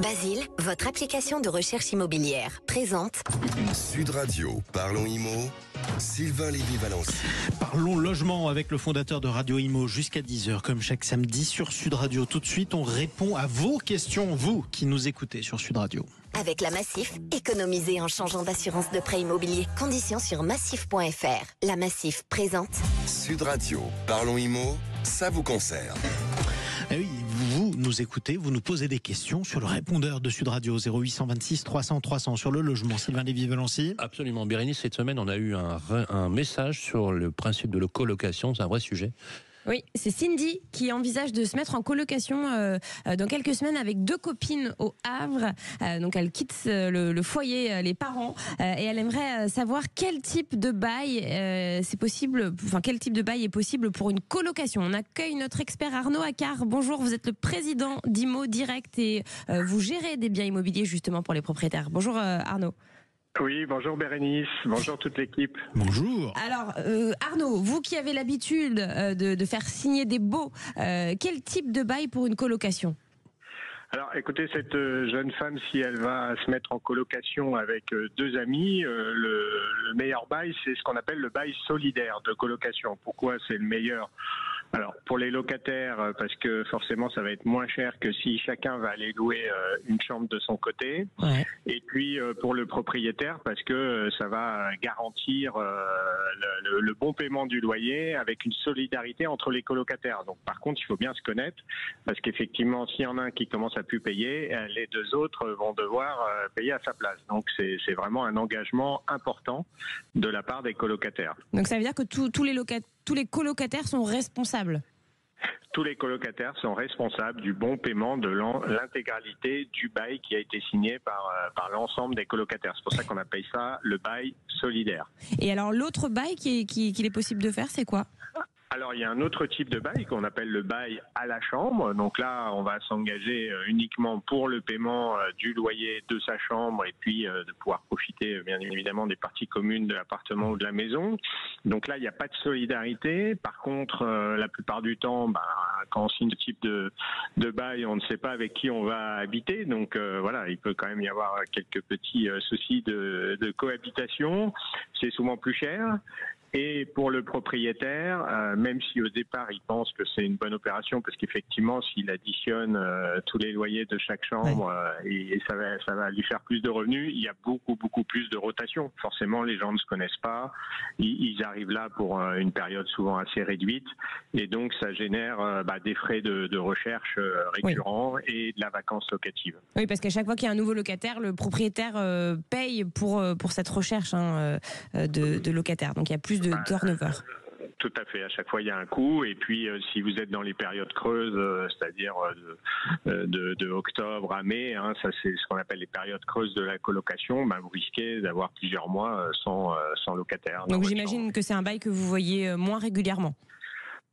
Basile, votre application de recherche immobilière, présente Sud Radio, parlons IMO, Sylvain Lévy-Valency. Parlons logement avec le fondateur de Radio Imo jusqu'à 10h, comme chaque samedi sur Sud Radio. Tout de suite, on répond à vos questions, vous qui nous écoutez sur Sud Radio. avec la Massif. Économisez en changeant d'assurance de prêt immobilier. Conditions sur massif.fr. La Massif présente Sud Radio, parlons IMO, ça vous concerne. Eh oui, vous nous écoutez, vous nous posez des questions sur le répondeur de Sud Radio 0826 300 300 sur le logement. Sylvain Lévy-Valency. Absolument. Bérénice, cette semaine, on a eu un message sur le principe de la colocation. C'est un vrai sujet. Oui, c'est Cindy qui envisage de se mettre en colocation dans quelques semaines avec 2 copines au Havre. Donc elle quitte le foyer, les parents, et elle aimerait savoir quel type de bail c'est possible, enfin quel type de bail est possible pour une colocation. On accueille notre expert Arnaud Accard. Bonjour, vous êtes le président d'Imo Direct et vous gérez des biens immobiliers justement pour les propriétaires. Bonjour Arnaud. Oui, bonjour Bérénice, bonjour toute l'équipe. Bonjour. Alors Arnaud, vous qui avez l'habitude de faire signer des baux, quel type de bail pour une colocation ? Alors écoutez, cette jeune femme, si elle va se mettre en colocation avec 2 amis, le meilleur bail, c'est ce qu'on appelle le bail solidaire de colocation. Pourquoi c'est le meilleur ? Alors pour les locataires, parce que forcément ça va être moins cher que si chacun va aller louer une chambre de son côté. Ouais. Et puis pour le propriétaire, parce que ça va garantir le bon paiement du loyer avec une solidarité entre les colocataires. Donc par contre, il faut bien se connaître, parce qu'effectivement, s'il y en a un qui commence à plus payer, les 2 autres vont devoir payer à sa place. Donc c'est vraiment un engagement important de la part des colocataires. Donc ça veut dire que tous les colocataires sont responsables. Tous les colocataires sont responsables du bon paiement de l'intégralité du bail qui a été signé par l'ensemble des colocataires. C'est pour ça qu'on appelle ça le bail solidaire. Et alors l'autre bail qu'il est possible de faire, c'est quoi ? Alors il y a un autre type de bail qu'on appelle le bail à la chambre. Donc là, on va s'engager uniquement pour le paiement du loyer de sa chambre et puis de pouvoir profiter bien évidemment des parties communes de l'appartement ou de la maison. Donc là, il n'y a pas de solidarité. Par contre, la plupart du temps, quand on signe ce type de bail, on ne sait pas avec qui on va habiter. Donc voilà, il peut quand même y avoir quelques petits soucis de cohabitation. C'est souvent plus cher. Et pour le propriétaire, même si au départ il pense que c'est une bonne opération, parce qu'effectivement s'il additionne tous les loyers de chaque chambre, et ça va lui faire plus de revenus, il y a beaucoup plus de rotation. Forcément, les gens ne se connaissent pas, ils arrivent là pour une période souvent assez réduite, et donc ça génère des frais de recherche récurrents et de la vacance locative. Oui, parce qu'à chaque fois qu'il y a un nouveau locataire, le propriétaire paye pour cette recherche de locataire. Donc il y a plus de turnover. Tout à fait. À chaque fois, il y a un coût. Et puis, si vous êtes dans les périodes creuses, c'est-à-dire de octobre à mai, ça c'est ce qu'on appelle les périodes creuses de la colocation, vous risquez d'avoir plusieurs mois sans locataire. Donc j'imagine que c'est un bail que vous voyez moins régulièrement.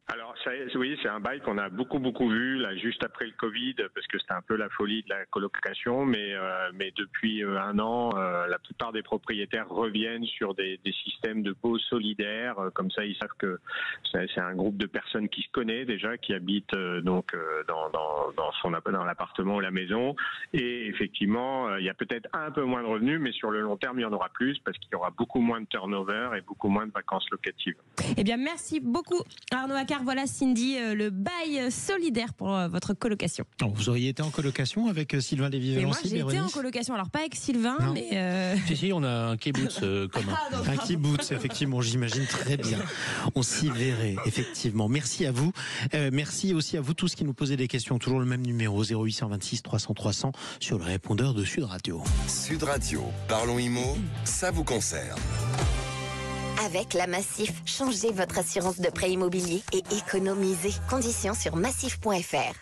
Alors oui, c'est un bail qu'on a beaucoup vu là juste après le Covid, parce que c'était un peu la folie de la colocation, mais depuis un an, la plupart des propriétaires reviennent sur des systèmes de baux solidaires. Comme ça, ils savent que c'est un groupe de personnes qui se connaît déjà, qui habitent dans l'appartement ou la maison. Et effectivement, il y a peut-être un peu moins de revenus, mais sur le long terme, il y en aura plus, parce qu'il y aura beaucoup moins de turnover et beaucoup moins de vacances locatives. Eh bien, merci beaucoup Arnaud Accard. Voilà Cindy, le bail solidaire pour votre colocation. Vous auriez été en colocation avec Sylvain Lévy-Valency? Moi, j'ai été en colocation, alors pas avec Sylvain, non. mais... Si, on a un kibbutz commun. Un kibbutz, effectivement, j'imagine très bien. On s'y verrait, effectivement. Merci à vous. Merci aussi à vous tous qui nous posez des questions. Toujours le même numéro, 0826 300 300 sur le répondeur de Sud Radio. Sud Radio, parlons IMO, ça vous concerne. avec la Massif. Changez votre assurance de prêt immobilier et économisez. Conditions sur massif.fr.